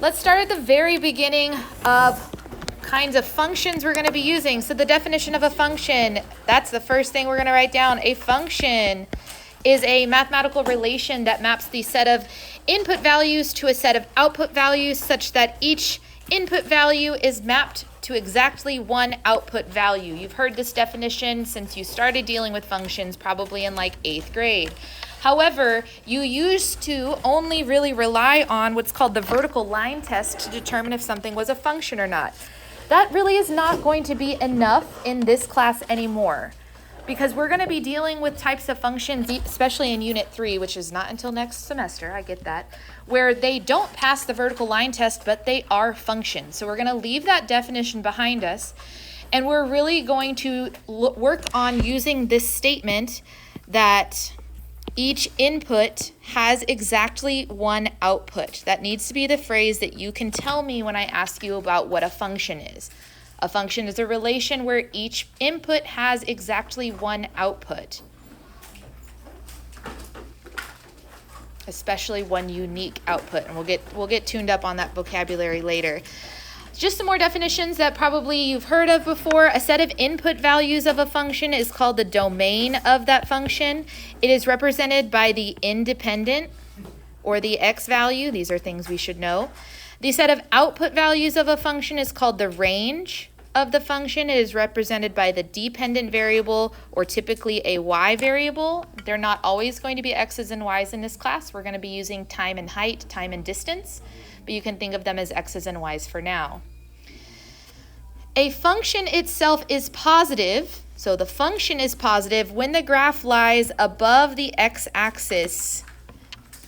Let's start at the very beginning of kinds of functions we're going to be using. So the definition of a function, that's the first thing we're going to write down. A function is a mathematical relation that maps the set of input values to a set of output values such that each input value is mapped to exactly one output value. You've heard this definition since you started dealing with functions, probably in like 8th grade. However, you used to only really rely on what's called the vertical line test to determine if something was a function or not. That really is not going to be enough in this class anymore, because we're going to be dealing with types of functions, especially in Unit 3, which is not until next semester, I get that, where they don't pass the vertical line test, but they are functions. So we're going to leave that definition behind us, and we're really going to work on using this statement that each input has exactly one output. That needs to be the phrase that you can tell me when I ask you about what a function is. A function is a relation where each input has exactly one output, especially one unique output. And we'll get tuned up on that vocabulary later. Just some more definitions that probably you've heard of before. A set of input values of a function is called the domain of that function. It is represented by the independent or the x value. These are things we should know. The set of output values of a function is called the range of the function. It is represented by the dependent variable, or typically a y variable. They're not always going to be x's and y's in this class. We're going to be using time and height, time and distance, but you can think of them as x's and y's for now. A function itself is positive, so the function is positive when the graph lies above the x-axis,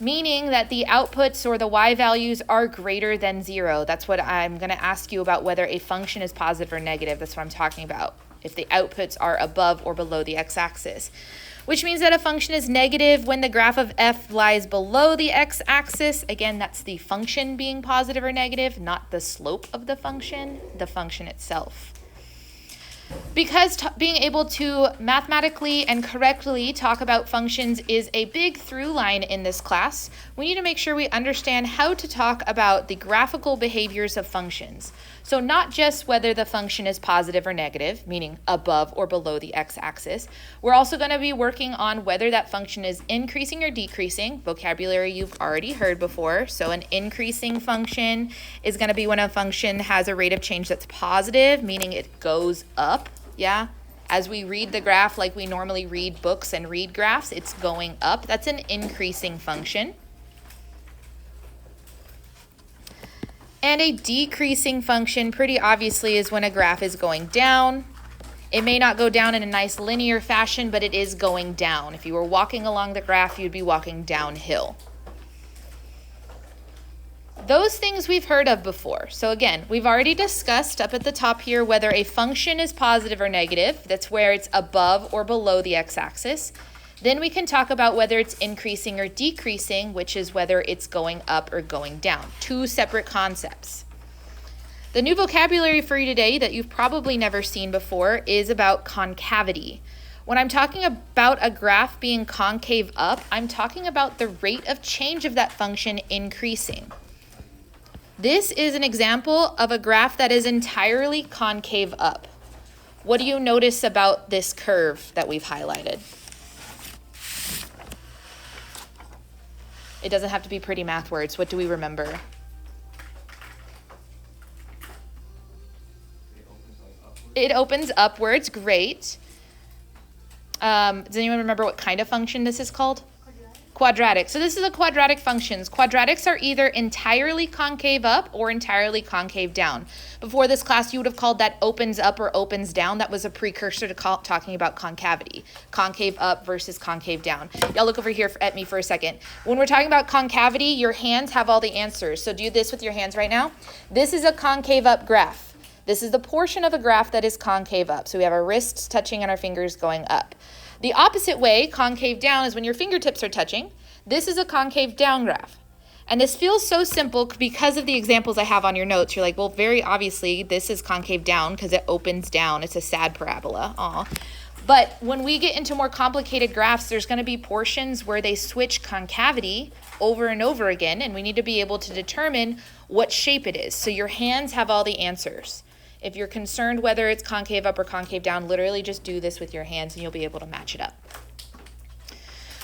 meaning that the outputs or the y values are greater than 0. That's what I'm going to ask you about, whether a function is positive or negative. That's what I'm talking about, if the outputs are above or below the x-axis. Which means that a function is negative when the graph of f lies below the x-axis. Again, that's the function being positive or negative, not the slope of the function itself. Because being able to mathematically and correctly talk about functions is a big through line in this class, we need to make sure we understand how to talk about the graphical behaviors of functions. So not just whether the function is positive or negative, meaning above or below the x-axis. We're also going to be working on whether that function is increasing or decreasing, vocabulary you've already heard before. So an increasing function is going to be when a function has a rate of change that's positive, meaning it goes up. Yeah, as we read the graph like we normally read books and read graphs, it's going up. That's an increasing function. And a decreasing function, pretty obviously, is when a graph is going down. It may not go down in a nice linear fashion, but it is going down. If you were walking along the graph, you'd be walking downhill. Those things we've heard of before. So again, we've already discussed up at the top here whether a function is positive or negative. That's where it's above or below the x-axis. Then we can talk about whether it's increasing or decreasing, which is whether it's going up or going down. Two separate concepts. The new vocabulary for you today that you've probably never seen before is about concavity. When I'm talking about a graph being concave up, I'm talking about the rate of change of that function increasing. This is an example of a graph that is entirely concave up. What do you notice about this curve that we've highlighted? It doesn't have to be pretty math words. What do we remember? It opens upwards. Great. Does anyone remember what kind of function this is called? Quadratic. So this is a quadratic function. Quadratics are either entirely concave up or entirely concave down. Before this class, you would have called that opens up or opens down. That was a precursor to talking about concavity. Concave up versus concave down. Y'all look over here at me for a second. When we're talking about concavity, your hands have all the answers. So do this with your hands right now. This is a concave up graph. This is the portion of a graph that is concave up. So we have our wrists touching and our fingers going up. The opposite way, concave down, is when your fingertips are touching. This is a concave down graph. And this feels so simple because of the examples I have on your notes. You're like, well, very obviously, this is concave down because it opens down. It's a sad parabola. Aw. But when we get into more complicated graphs, there's going to be portions where they switch concavity over and over again, and we need to be able to determine what shape it is. So your hands have all the answers. If you're concerned whether it's concave up or concave down, literally just do this with your hands and you'll be able to match it up.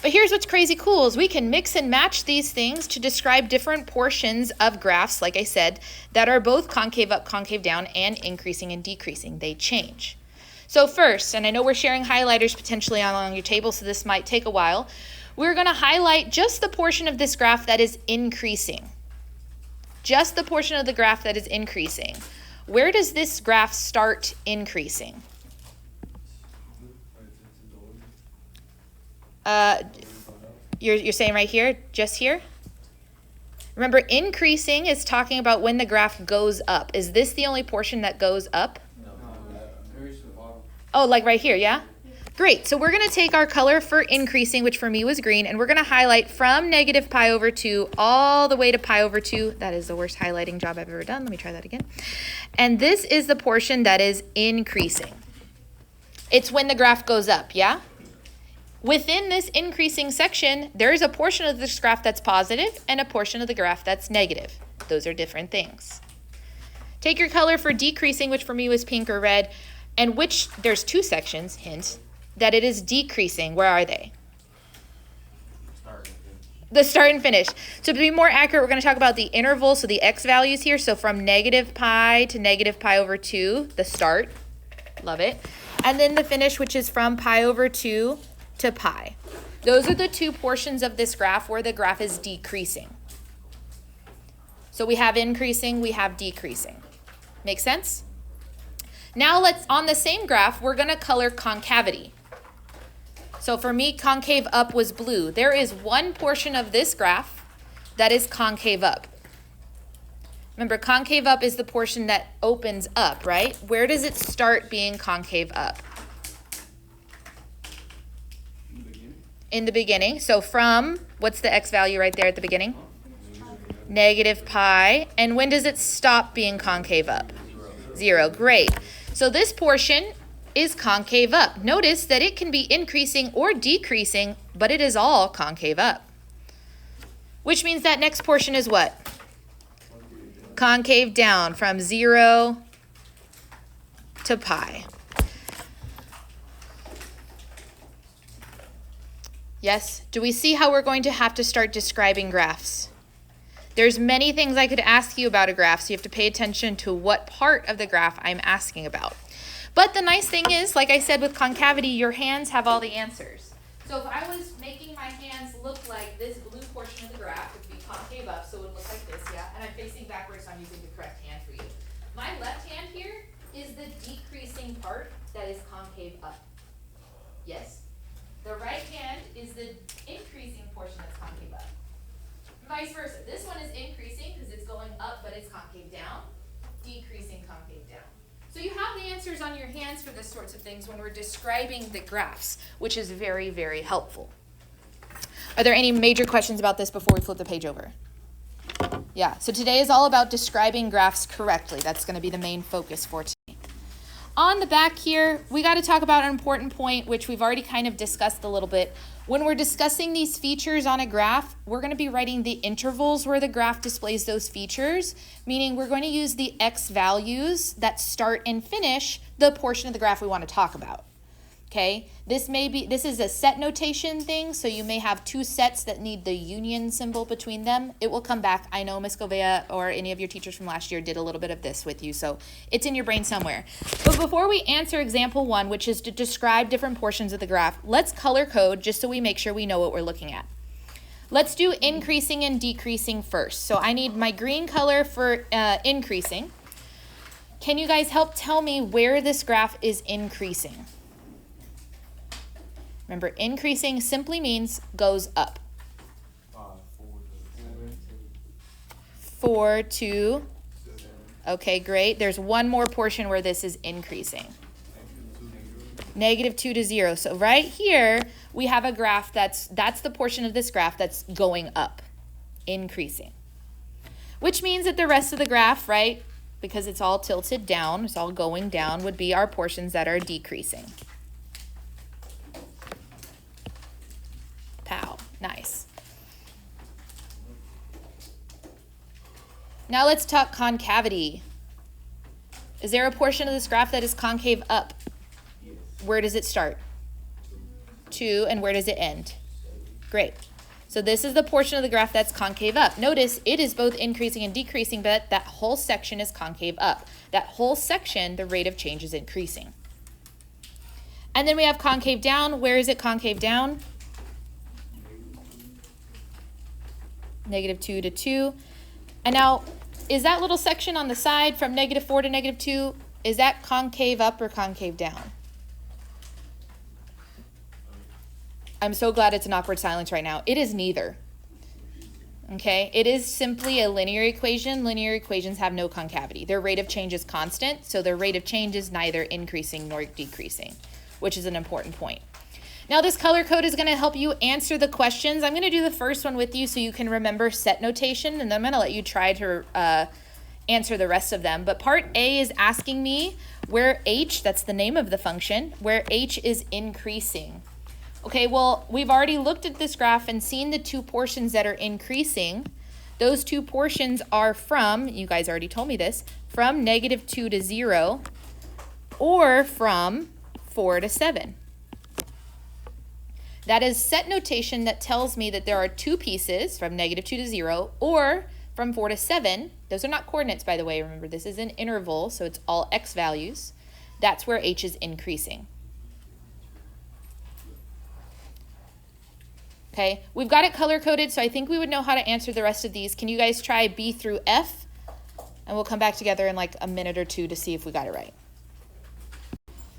But here's what's crazy cool is we can mix and match these things to describe different portions of graphs, like I said, that are both concave up, concave down, and increasing and decreasing. They change. So first, and I know we're sharing highlighters potentially along your table, so this might take a while, we're going to highlight just the portion of this graph that is increasing. Just the portion of the graph that is increasing. Where does this graph start increasing? You're saying right here, just here? Remember, increasing is talking about when the graph goes up. Is this the only portion that goes up? No. Oh, like right here, yeah? Great, so we're going to take our color for increasing, which for me was green, and we're going to highlight from negative pi over 2 all the way to pi over 2. That is the worst highlighting job I've ever done. Let me try that again. And this is the portion that is increasing. It's when the graph goes up, yeah? Within this increasing section, there is a portion of this graph that's positive and a portion of the graph that's negative. Those are different things. Take your color for decreasing, which for me was pink or red, and there's two sections, hint, that it is decreasing. Where are they? The start and finish. So to be more accurate, we're going to talk about the interval, so the x values here. So from negative pi to negative pi over 2, the start. Love it. And then the finish, which is from pi over 2 to pi. Those are the two portions of this graph where the graph is decreasing. So we have increasing, we have decreasing. Make sense? Now on the same graph, we're going to color concavity. So for me, concave up was blue. There is one portion of this graph that is concave up. Remember, concave up is the portion that opens up, right? Where does it start being concave up? In the beginning. So from, what's the x value right there at the beginning? Negative pi. And when does it stop being concave up? 0. Great. So this portion is concave up. Notice that it can be increasing or decreasing, but it is all concave up. Which means that next portion is what? Concave down from 0 to pi. Yes? Do we see how we're going to have to start describing graphs? There's many things I could ask you about a graph, so you have to pay attention to what part of the graph I'm asking about. But the nice thing is, like I said with concavity, your hands have all the answers. So if I was making my hands look like this blue portion of the graph, it would be concave up, so it would look like this, yeah? And I'm facing backwards, so I'm using the correct hand for you. My left hand here is the decreasing part that is concave up. Yes? The right hand is the increasing portion that's concave up. Vice versa. This one is increasing because it's going up, but it's concave down. Decreasing, concave down. So you have the answers on your hands for this sorts of things when we're describing the graphs, which is very, very helpful. Are there any major questions about this before we flip the page over? Yeah, so today is all about describing graphs correctly. That's going to be the main focus for today. On the back here, we got to talk about an important point, which we've already kind of discussed a little bit. When we're discussing these features on a graph, we're going to be writing the intervals where the graph displays those features, meaning we're going to use the x values that start and finish the portion of the graph we want to talk about. Okay, this is a set notation thing, so you may have two sets that need the union symbol between them. It will come back. I know Ms. Govea or any of your teachers from last year did a little bit of this with you, so it's in your brain somewhere. But before we answer example 1, which is to describe different portions of the graph, let's color code just so we make sure we know what we're looking at. Let's do increasing and decreasing first. So I need my green color for increasing. Can you guys help tell me where this graph is increasing? Remember, increasing simply means goes up. 4 to, okay, great. There's one more portion where this is increasing. -2 to 0. So right here, we have a graph that's the portion of this graph that's going up, increasing. Which means that the rest of the graph, right, because it's all tilted down, it's all going down, would be our portions that are decreasing. Pow, nice. Now let's talk concavity. Is there a portion of this graph that is concave up? Yes. Where does it start? 2, and where does it end? Great. So this is the portion of the graph that's concave up. Notice it is both increasing and decreasing, but that whole section is concave up. That whole section, the rate of change is increasing. And then we have concave down. Where is it concave down? -2 to 2. And now, is that little section on the side from -4 to -2, is that concave up or concave down? I'm so glad it's an awkward silence right now. It is neither. Okay, it is simply a linear equation. Linear equations have no concavity. Their rate of change is constant, so their rate of change is neither increasing nor decreasing, which is an important point. Now this color code is going to help you answer the questions. I'm going to do the first one with you so you can remember set notation, and then I'm going to let you try to answer the rest of them. But part A is asking me where h, that's the name of the function, where h is increasing. Okay, well, we've already looked at this graph and seen the two portions that are increasing. Those two portions are from, you guys already told me this, from -2 to 0 or from 4 to 7. That is set notation that tells me that there are two pieces from -2 to 0 or from 4 to 7. Those are not coordinates, by the way. Remember, this is an interval, so it's all x values. That's where h is increasing. Okay, we've got it color-coded, so I think we would know how to answer the rest of these. Can you guys try B through F? And we'll come back together in like a minute or two to see if we got it right.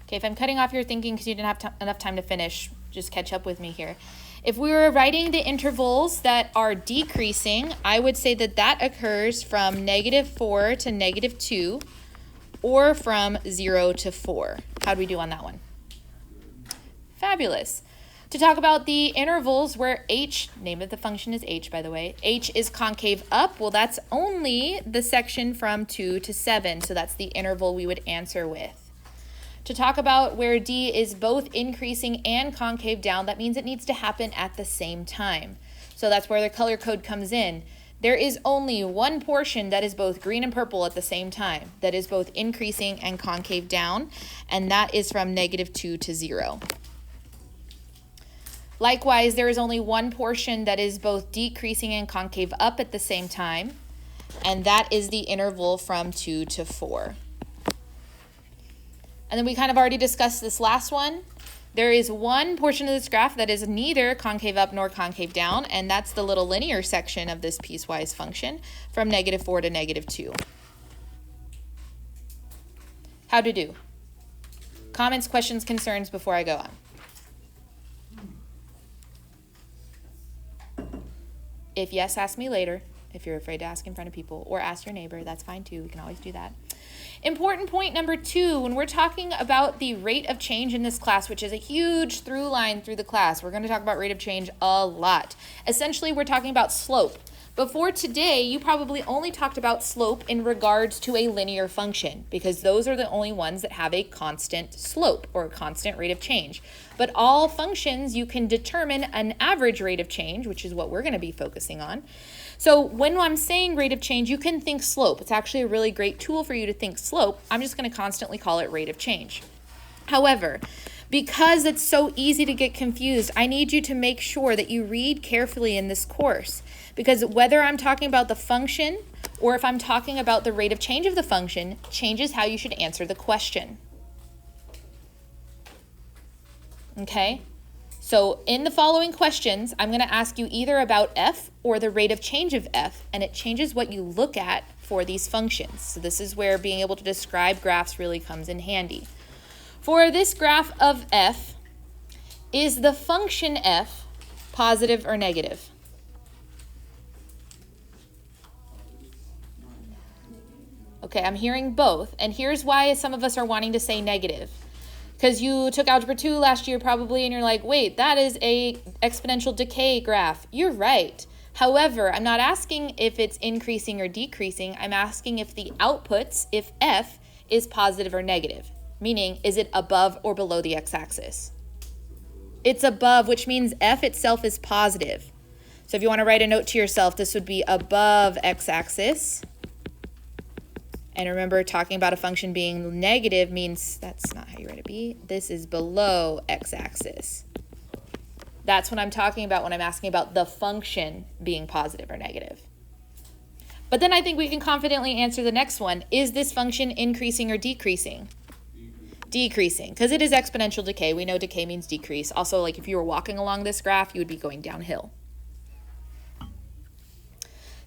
Okay, if I'm cutting off your thinking because you didn't have enough time to finish, just catch up with me here. If we were writing the intervals that are decreasing, I would say that that occurs from -4 to -2 or from 0 to 4. How do we do on that one? Fabulous. To talk about the intervals where h, name of the function is h, by the way, h is concave up, well, that's only the section from 2 to 7, so that's the interval we would answer with. To talk about where d is both increasing and concave down, that means it needs to happen at the same time. So that's where the color code comes in. There is only one portion that is both green and purple at the same time, that is both increasing and concave down, and that is from -2 to 0. Likewise, there is only one portion that is both decreasing and concave up at the same time, and that is the interval from 2 to 4. And then we kind of already discussed this last one. There is one portion of this graph that is neither concave up nor concave down, and that's the little linear section of this piecewise function from -4 to -2. How to do? Comments, questions, concerns before I go on? If yes, ask me later. If you're afraid to ask in front of people, or ask your neighbor, that's fine too. We can always do that. Important point number 2, when we're talking about the rate of change in this class, which is a huge through line through the class, we're going to talk about rate of change a lot. Essentially, we're talking about slope. Before today, you probably only talked about slope in regards to a linear function, because those are the only ones that have a constant slope or a constant rate of change. But all functions, you can determine an average rate of change, which is what we're going to be focusing on. So when I'm saying rate of change, you can think slope. It's actually a really great tool for you to think slope. I'm just going to constantly call it rate of change. However, because it's so easy to get confused, I need you to make sure that you read carefully in this course, because whether I'm talking about the function or if I'm talking about the rate of change of the function changes how you should answer the question. Okay? So in the following questions, I'm going to ask you either about f or the rate of change of f, and it changes what you look at for these functions. So this is where being able to describe graphs really comes in handy. For this graph of f, is the function f positive or negative? Okay, I'm hearing both, and here's why some of us are wanting to say negative. Because you took Algebra 2 last year probably, and you're like, wait, that is a exponential decay graph. You're right. However, I'm not asking if it's increasing or decreasing. I'm asking if the outputs, if f, is positive or negative. Meaning, is it above or below the x-axis? It's above, which means f itself is positive. So if you want to write a note to yourself, this would be above x-axis. And remember, talking about a function being negative means that's not how you write it, B. This is below x-axis. That's what I'm talking about when I'm asking about the function being positive or negative. But then I think we can confidently answer the next one. Is this function increasing or decreasing? Decreasing, because it is exponential decay. We know decay means decrease. Also, like if you were walking along this graph, you would be going downhill.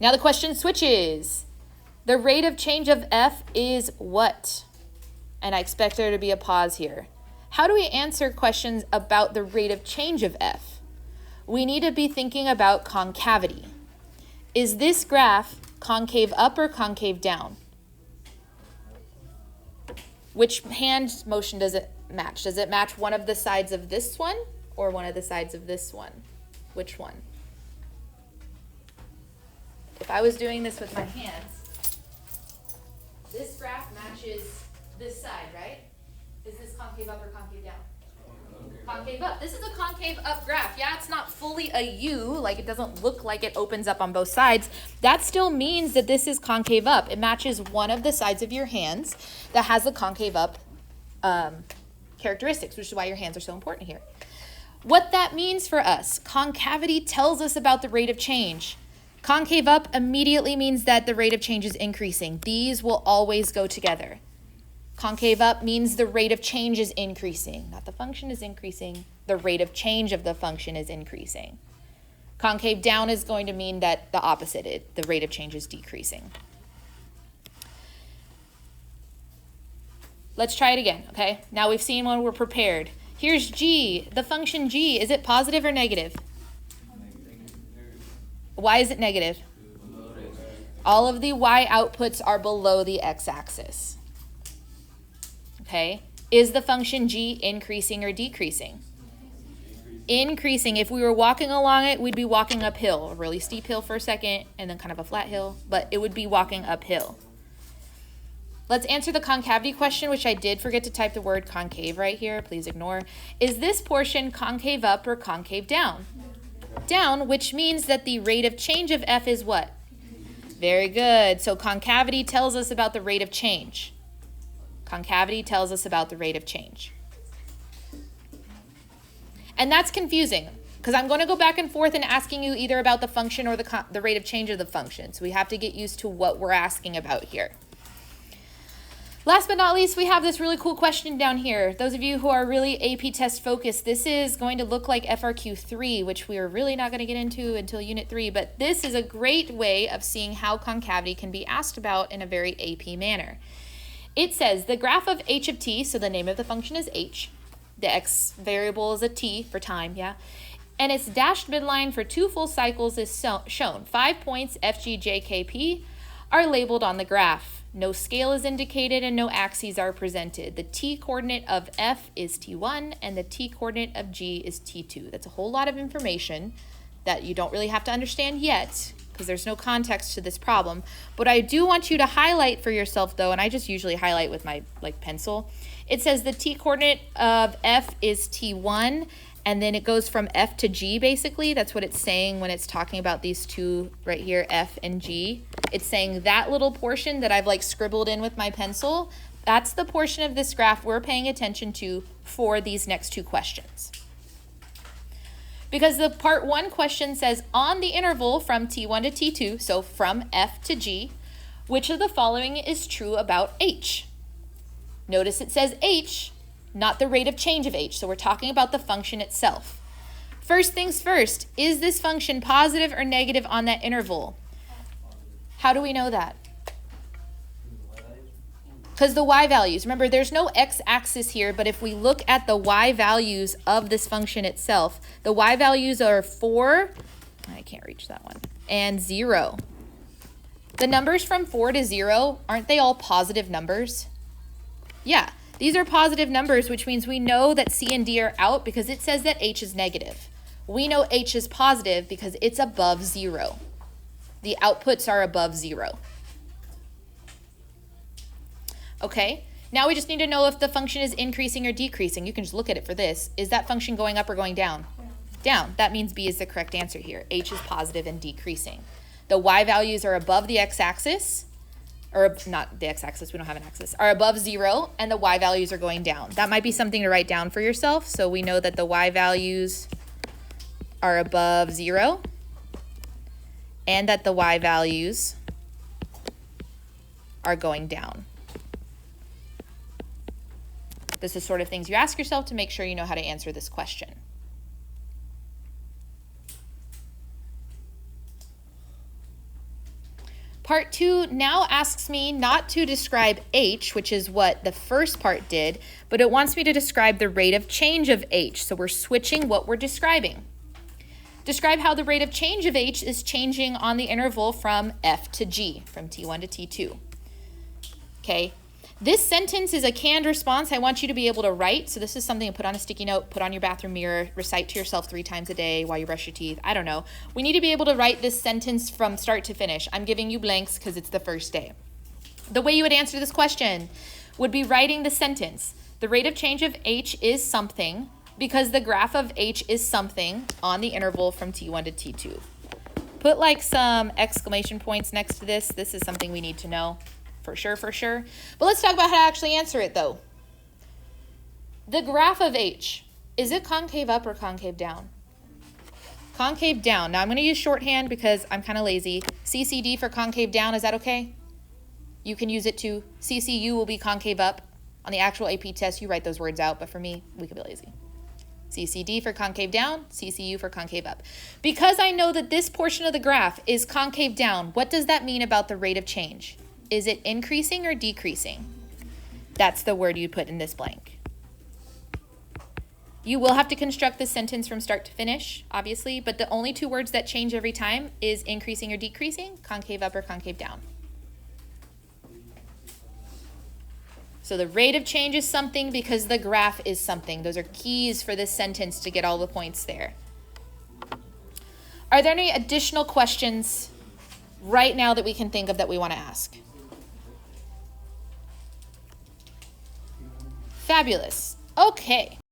Now the question switches. The rate of change of f is what? And I expect there to be a pause here. How do we answer questions about the rate of change of f? We need to be thinking about concavity. Is this graph concave up or concave down? Which hand motion does it match? Does it match one of the sides of this one or one of the sides of this one? Which one? If I was doing this with my hands, this graph matches this side, right? Is this concave up or concave down? Concave up. This is a concave up graph. Yeah, it's not fully a U, like it doesn't look like it opens up on both sides. That still means that this is concave up. It matches one of the sides of your hands that has the concave up characteristics, which is why your hands are so important here. What that means for us, concavity tells us about the rate of change. Concave up immediately means that the rate of change is increasing. These will always go together. Concave up means the rate of change is increasing. Not the function is increasing. The rate of change of the function is increasing. Concave down is going to mean that the opposite, the rate of change is decreasing. Let's try it again, okay? Now we've seen when we're prepared. Here's g. The function g, is it positive or negative? Why is it negative? All of the y outputs are below the x-axis. Okay, is the function g increasing or decreasing? Increasing. If we were walking along it, we'd be walking uphill. A really steep hill for a second, and then kind of a flat hill, but it would be walking uphill. Let's answer the concavity question, which I did forget to type the word concave right here. Please ignore. Is this portion concave up or concave down? Down, which means that the rate of change of f is what? Very good. So concavity tells us about the rate of change. Concavity tells us about the rate of change. And that's confusing because I'm going to go back and forth and asking you either about the function or the rate of change of the function. So we have to get used to what we're asking about here. Last but not least, we have this really cool question down here. Those of you who are really AP test focused, this is going to look like FRQ 3, which we are really not going to get into until Unit 3, but this is a great way of seeing how concavity can be asked about in a very AP manner. It says the graph of h of t, so the name of the function is h, the x variable is a t for time, yeah, and its dashed midline for 2 full cycles is shown. 5 points, f, g, j, k, p, are labeled on the graph. No scale is indicated and no axes are presented. The t-coordinate of f is t1 and the t-coordinate of g is t2. That's a whole lot of information that you don't really have to understand yet because there's no context to this problem. But I do want you to highlight for yourself though, and I just usually highlight with my pencil. It says the t-coordinate of f is t1 and then it goes from f to g basically. That's what it's saying when it's talking about these two right here, f and g. It's saying that little portion that I've scribbled in with my pencil, that's the portion of this graph we're paying attention to for these next 2 questions. Because the part 1 question says on the interval from t1 to t2, so from f to g, which of the following is true about h? Notice it says h, not the rate of change of h, so we're talking about the function itself. First things first, is this function positive or negative on that interval? How do we know that? Because the y values, remember there's no x-axis here, but if we look at the y values of this function itself, the y values are 4, I can't reach that one, and 0. The numbers from 4 to 0, aren't they all positive numbers? Yeah, these are positive numbers, which means we know that c and d are out because it says that h is negative. We know h is positive because it's above 0. The outputs are above 0. Okay, now we just need to know if the function is increasing or decreasing. You can just look at it for this. Is that function going up or going down? Down. That means B is the correct answer here. H is positive and decreasing. The y values are above the x-axis. or not the x-axis, we don't have an axis, are above 0 and the y values are going down. That might be something to write down for yourself. So we know that the y values are above 0 and that the y values are going down. This is sort of things you ask yourself to make sure you know how to answer this question. Part 2 now asks me not to describe h, which is what the first part did, but it wants me to describe the rate of change of h. So we're switching what we're describing. Describe how the rate of change of h is changing on the interval from f to g, from t1 to t2. Okay, this sentence is a canned response I want you to be able to write. So this is something to put on a sticky note, put on your bathroom mirror, recite to yourself 3 times a day while you brush your teeth. I don't know. We need to be able to write this sentence from start to finish. I'm giving you blanks because it's the first day. The way you would answer this question would be writing the sentence. The rate of change of h is something because the graph of h is something on the interval from t1 to t2. Put like some exclamation points next to this. This is something we need to know. For sure, for sure. But let's talk about how to actually answer it, though. The graph of h, is it concave up or concave down? Concave down. Now, I'm going to use shorthand because I'm kind of lazy. CCD for concave down, is that okay? You can use it too. CCU will be concave up. On the actual AP test, you write those words out, but for me, we could be lazy. CCD for concave down, CCU for concave up. Because I know that this portion of the graph is concave down, what does that mean about the rate of change? Is it increasing or decreasing? That's the word you put in this blank. You will have to construct this sentence from start to finish, obviously, but the only 2 words that change every time is increasing or decreasing, concave up or concave down. So the rate of change is something because the graph is something. Those are keys for this sentence to get all the points there. Are there any additional questions right now that we can think of that we want to ask? Fabulous. Okay.